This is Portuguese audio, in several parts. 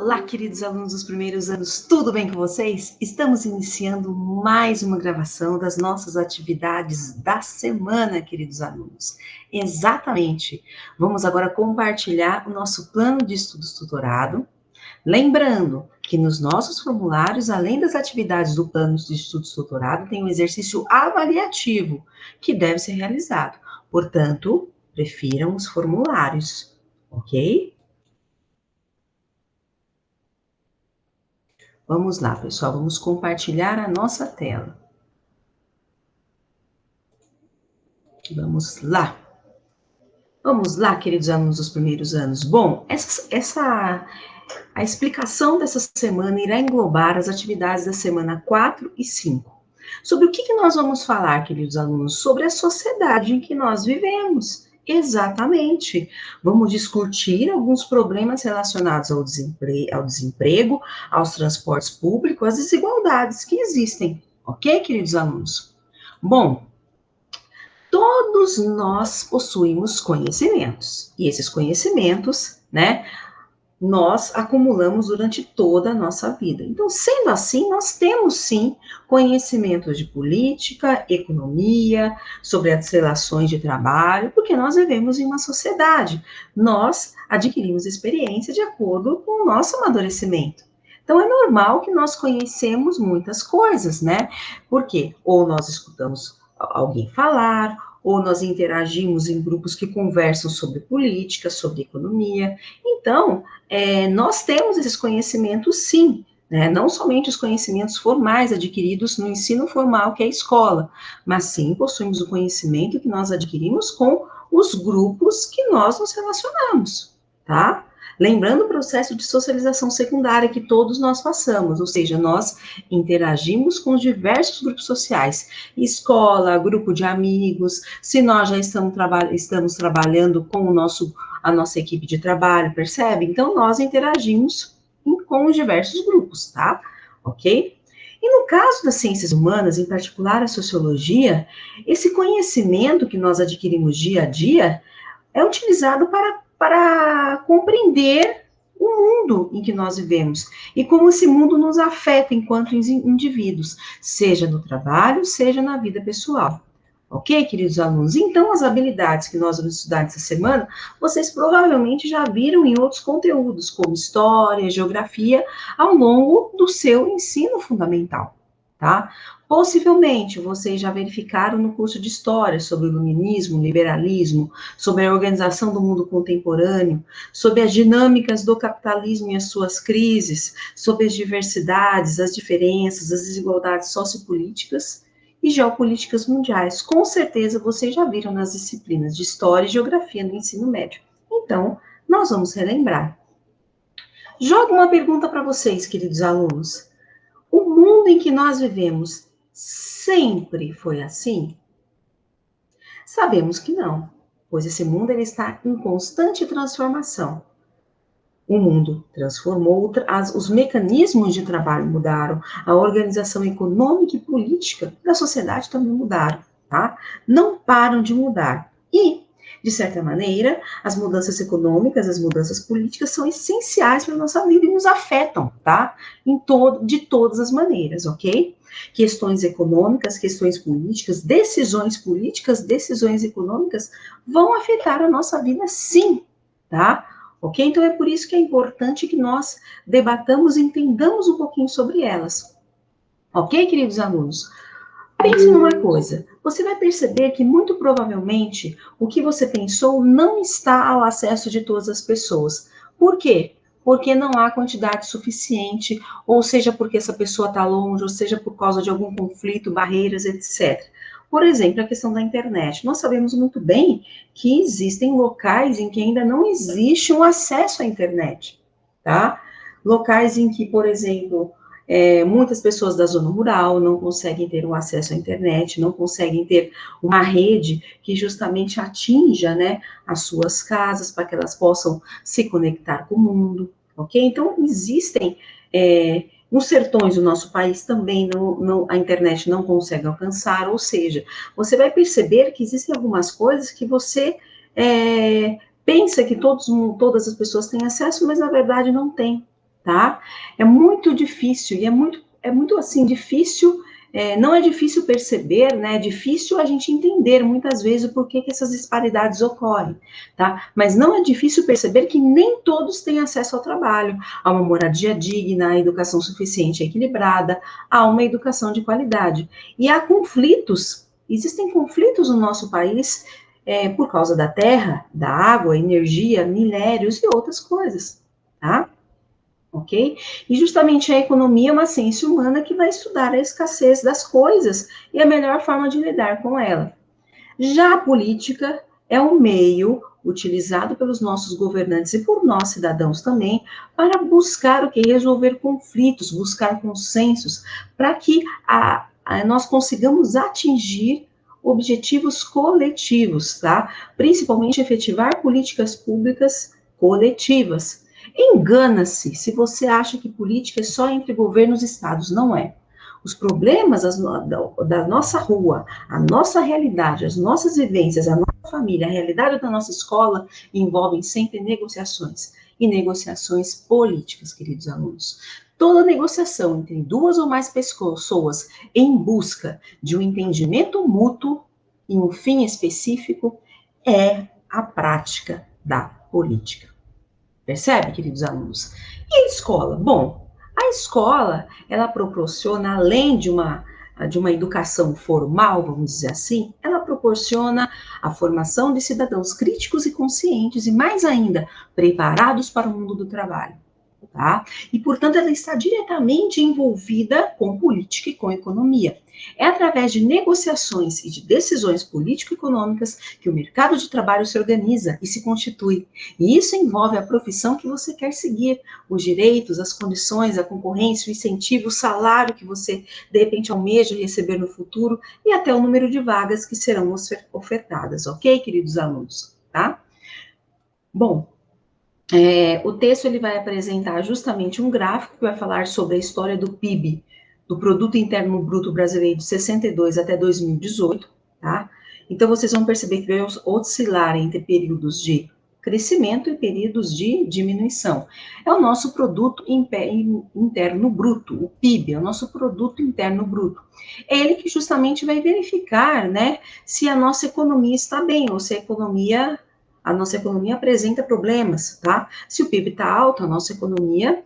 Olá, queridos alunos dos primeiros anos, tudo bem com vocês? Estamos iniciando mais uma gravação das nossas atividades da semana, queridos alunos. Exatamente. Vamos agora compartilhar o nosso plano de estudos tutorado. Lembrando que nos nossos formulários, além das atividades do plano de estudos tutorado, tem um exercício avaliativo que deve ser realizado. Portanto, prefiram os formulários, ok? Vamos lá, pessoal, vamos compartilhar a nossa tela. Vamos lá. Vamos lá, queridos alunos dos primeiros anos. Bom, a explicação dessa semana irá englobar as atividades da semana 4 e 5. Sobre o que nós vamos falar, queridos alunos? Sobre a sociedade em que nós vivemos. Exatamente. Vamos discutir alguns problemas relacionados ao desemprego, aos transportes públicos, às desigualdades que existem. Ok, queridos alunos? Bom, todos nós possuímos conhecimentos. E esses conhecimentos, né, nós acumulamos durante toda a nossa vida. Então, sendo assim, nós temos sim conhecimentos de política, economia, sobre as relações de trabalho, porque nós vivemos em uma sociedade. Nós adquirimos experiência de acordo com o nosso amadurecimento. Então, é normal que nós conhecemos muitas coisas, né? Porque ou nós escutamos alguém falar, ou nós interagimos em grupos que conversam sobre política, sobre economia. Então, nós temos esses conhecimentos, sim, né? Não somente os conhecimentos formais adquiridos no ensino formal, que é a escola, mas sim possuímos o conhecimento que nós adquirimos com os grupos que nós nos relacionamos, tá? Lembrando o processo de socialização secundária que todos nós passamos, ou seja, nós interagimos com os diversos grupos sociais, escola, grupo de amigos, se nós já estamos trabalhando com a nossa equipe de trabalho, percebe? Então, nós interagimos com os diversos grupos, tá? Ok? E no caso das ciências humanas, em particular a sociologia, esse conhecimento que nós adquirimos dia a dia é utilizado para compreender o mundo em que nós vivemos e como esse mundo nos afeta enquanto indivíduos, seja no trabalho, seja na vida pessoal. Ok, queridos alunos? Então, as habilidades que nós vamos estudar essa semana, vocês provavelmente já viram em outros conteúdos, como história, geografia, ao longo do seu ensino fundamental, tá? Possivelmente, vocês já verificaram no curso de História sobre o Iluminismo, liberalismo, sobre a organização do mundo contemporâneo, sobre as dinâmicas do capitalismo e as suas crises, sobre as diversidades, as diferenças, as desigualdades sociopolíticas e geopolíticas mundiais. Com certeza, vocês já viram nas disciplinas de História e Geografia no ensino médio. Então, nós vamos relembrar. Jogo uma pergunta para vocês, queridos alunos. O mundo em que nós vivemos sempre foi assim? Sabemos que não, pois esse mundo ele está em constante transformação. O mundo transformou, os mecanismos de trabalho mudaram, a organização econômica e política da sociedade também mudaram, tá? Não param de mudar. E, de certa maneira, as mudanças econômicas, as mudanças políticas são essenciais para a nossa vida e nos afetam, tá? De todas as maneiras, ok? Questões econômicas, questões políticas, decisões econômicas vão afetar a nossa vida, sim, tá? Ok? Então, é por isso que é importante que nós debatamos e entendamos um pouquinho sobre elas. Ok, queridos alunos? Pense numa coisa, você vai perceber que muito provavelmente o que você pensou não está ao acesso de todas as pessoas. Por quê? Porque não há quantidade suficiente, ou seja, porque essa pessoa está longe, ou seja, por causa de algum conflito, barreiras, etc. Por exemplo, a questão da internet. Nós sabemos muito bem que existem locais em que ainda não existe um acesso à internet, tá? Locais em que, por exemplo, muitas pessoas da zona rural não conseguem ter um acesso à internet, não conseguem ter uma rede que justamente atinja, né, as suas casas para que elas possam se conectar com o mundo, ok? Então, existem, nos sertões do nosso país também a internet não consegue alcançar, ou seja, você vai perceber que existem algumas coisas que você pensa que todas as pessoas têm acesso, mas na verdade não tem. tá? É muito difícil, e é muito assim, difícil, não é difícil perceber, né? É difícil a gente entender muitas vezes o porquê que essas disparidades ocorrem, tá? Mas não é difícil perceber que nem todos têm acesso ao trabalho, a uma moradia digna, a educação suficiente e equilibrada, a uma educação de qualidade. E há conflitos, existem conflitos no nosso país por causa da terra, da água, energia, minérios e outras coisas, tá? Ok? E justamente a economia é uma ciência humana que vai estudar a escassez das coisas e a melhor forma de lidar com ela. Já a política é um meio utilizado pelos nossos governantes e por nós cidadãos também para buscar o que? Resolver conflitos, buscar consensos, para que nós consigamos atingir objetivos coletivos, tá? Principalmente efetivar políticas públicas coletivas. Engana-se se você acha que política é só entre governos e estados, não é. Os problemas da nossa rua, a nossa realidade, as nossas vivências, a nossa família, a realidade da nossa escola envolvem sempre negociações e negociações políticas, queridos alunos. Toda negociação entre duas ou mais pessoas em busca de um entendimento mútuo e um fim específico é a prática da política. Percebe, queridos alunos? E a escola? Bom, a escola, ela proporciona, além de uma educação formal, vamos dizer assim, ela proporciona a formação de cidadãos críticos e conscientes e, mais ainda, preparados para o mundo do trabalho. Tá? E, portanto, ela está diretamente envolvida com política e com economia. É através de negociações e de decisões político-econômicas que o mercado de trabalho se organiza e se constitui. E isso envolve a profissão que você quer seguir, os direitos, as condições, a concorrência, o incentivo, o salário que você, de repente, almeja receber no futuro e até o número de vagas que serão ofertadas, ok, queridos alunos? Tá? Bom, o texto ele vai apresentar justamente um gráfico que vai falar sobre a história do PIB, do Produto Interno Bruto Brasileiro de 62 até 2018, tá? Então, vocês vão perceber que vai oscilar entre períodos de crescimento e períodos de diminuição. É o nosso Produto Interno Bruto, o PIB, é o nosso Produto Interno Bruto. É ele que justamente vai verificar, né, se a nossa economia está bem, ou se a nossa economia apresenta problemas, tá? Se o PIB está alto, a nossa economia,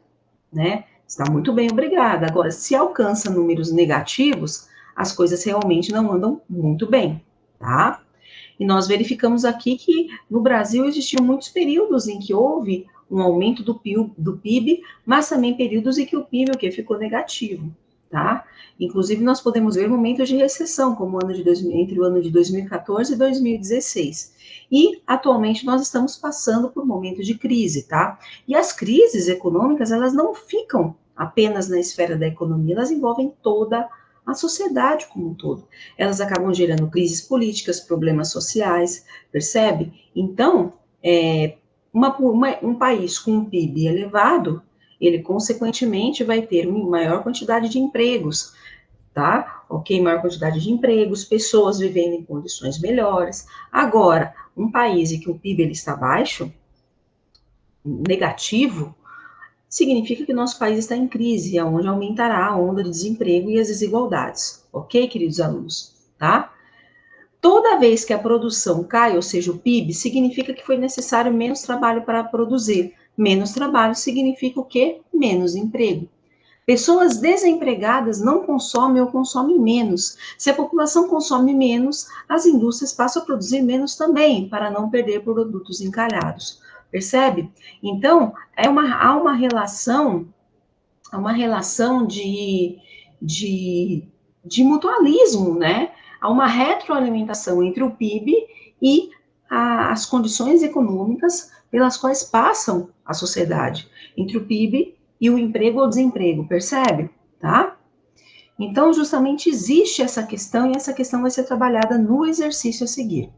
né, está muito bem, obrigada. Agora, se alcança números negativos, as coisas realmente não andam muito bem, tá? E nós verificamos aqui que no Brasil existiam muitos períodos em que houve um aumento do PIB, mas também períodos em que o PIB ficou negativo, tá? Inclusive, nós podemos ver momentos de recessão, como entre o ano de 2014 e 2016. E, atualmente, nós estamos passando por momentos de crise, tá? E as crises econômicas, elas não ficam apenas na esfera da economia, elas envolvem toda a sociedade como um todo. Elas acabam gerando crises políticas, problemas sociais, percebe? Então, um país com um PIB elevado, ele, consequentemente, vai ter uma maior quantidade de empregos, tá? Ok, maior quantidade de empregos, pessoas vivendo em condições melhores. Agora, um país em que o PIB ele está baixo, negativo, significa que nosso país está em crise, onde aumentará a onda de desemprego e as desigualdades. Ok, queridos alunos? Tá? Toda vez que a produção cai, ou seja, o PIB, significa que foi necessário menos trabalho para produzir. Menos trabalho significa o quê? Menos emprego. Pessoas desempregadas não consomem ou consomem menos. Se a população consome menos, as indústrias passam a produzir menos também, para não perder produtos encalhados. Percebe? Então, há uma relação de mutualismo, né? Há uma retroalimentação entre o PIB e as condições econômicas pelas quais passam a sociedade, entre o PIB e o emprego ou desemprego, percebe? Tá? Então, justamente existe essa questão e essa questão vai ser trabalhada no exercício a seguir.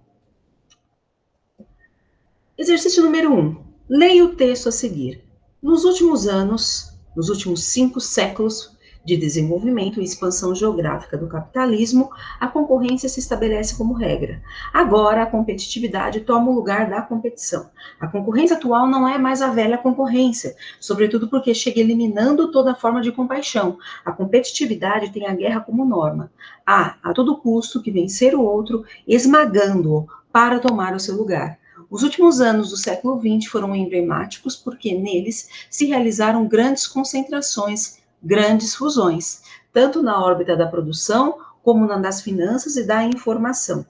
Exercício número 1. Leia o texto a seguir. Nos últimos anos, nos últimos 5 séculos, de desenvolvimento e expansão geográfica do capitalismo, a concorrência se estabelece como regra. Agora, a competitividade toma o lugar da competição. A concorrência atual não é mais a velha concorrência, sobretudo porque chega eliminando toda forma de compaixão. A competitividade tem a guerra como norma. Há, a todo custo, que vencer o outro, esmagando-o para tomar o seu lugar. Os últimos anos do século XX foram emblemáticos porque neles se realizaram grandes concentrações, grandes fusões, tanto na órbita da produção como na das finanças e da informação.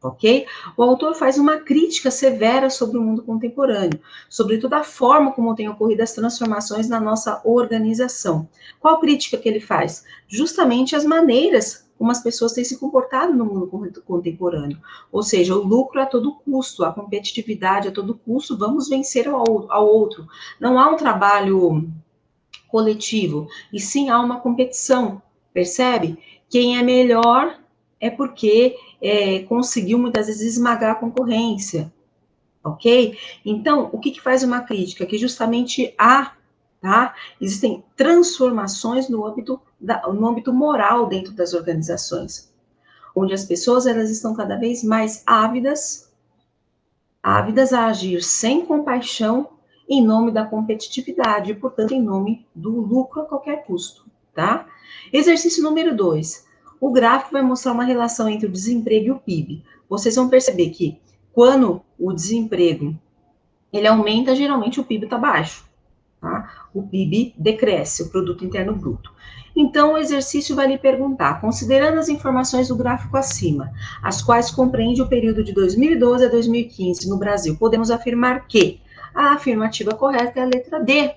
Ok? O autor faz uma crítica severa sobre o mundo contemporâneo, sobre toda a forma como têm ocorrido as transformações na nossa organização. Qual crítica que ele faz? Justamente as maneiras como as pessoas têm se comportado no mundo contemporâneo, ou seja, o lucro a todo custo, a competitividade a todo custo, vamos vencer ao outro. Não há um trabalho coletivo, e sim há uma competição, percebe? Quem é melhor é porque conseguiu muitas vezes esmagar a concorrência, ok? Então, o que faz uma crítica? Que justamente existem transformações no âmbito moral dentro das organizações, onde as pessoas elas estão cada vez mais ávidas a agir sem compaixão em nome da competitividade, e, portanto, em nome do lucro a qualquer custo, tá? Exercício número 2. O gráfico vai mostrar uma relação entre o desemprego e o PIB. Vocês vão perceber que quando o desemprego ele aumenta, geralmente o PIB está baixo, tá? O PIB decresce, o Produto Interno Bruto. Então, o exercício vai lhe perguntar, considerando as informações do gráfico acima, as quais compreende o período de 2012 a 2015 no Brasil, podemos afirmar que a afirmativa correta é a letra D.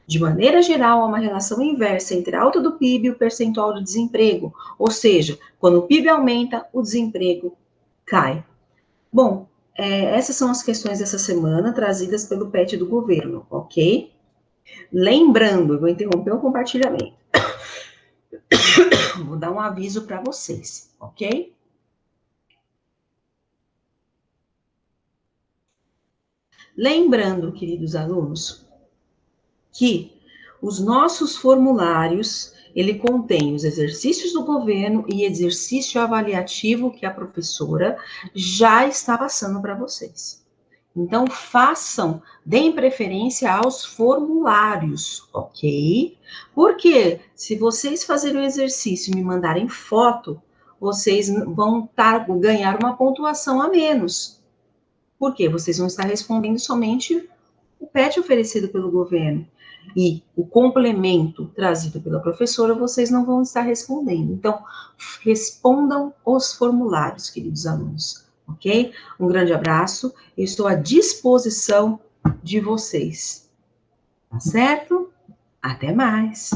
De maneira geral, há uma relação inversa entre a alta do PIB e o percentual de desemprego, ou seja, quando o PIB aumenta, o desemprego cai. Bom, essas são as questões dessa semana trazidas pelo PET do governo, ok? Lembrando, eu vou interromper o compartilhamento. Vou dar um aviso para vocês, ok? Lembrando, queridos alunos, que os nossos formulários, ele contém os exercícios do governo e exercício avaliativo que a professora já está passando para vocês. Então, deem preferência aos formulários, ok? Porque se vocês fazerem o exercício e me mandarem foto, vocês vão ganhar uma pontuação a menos. Por quê? Vocês vão estar respondendo somente o PET oferecido pelo governo. E o complemento trazido pela professora, vocês não vão estar respondendo. Então, respondam os formulários, queridos alunos, ok? Um grande abraço, eu estou à disposição de vocês, tá certo? Até mais!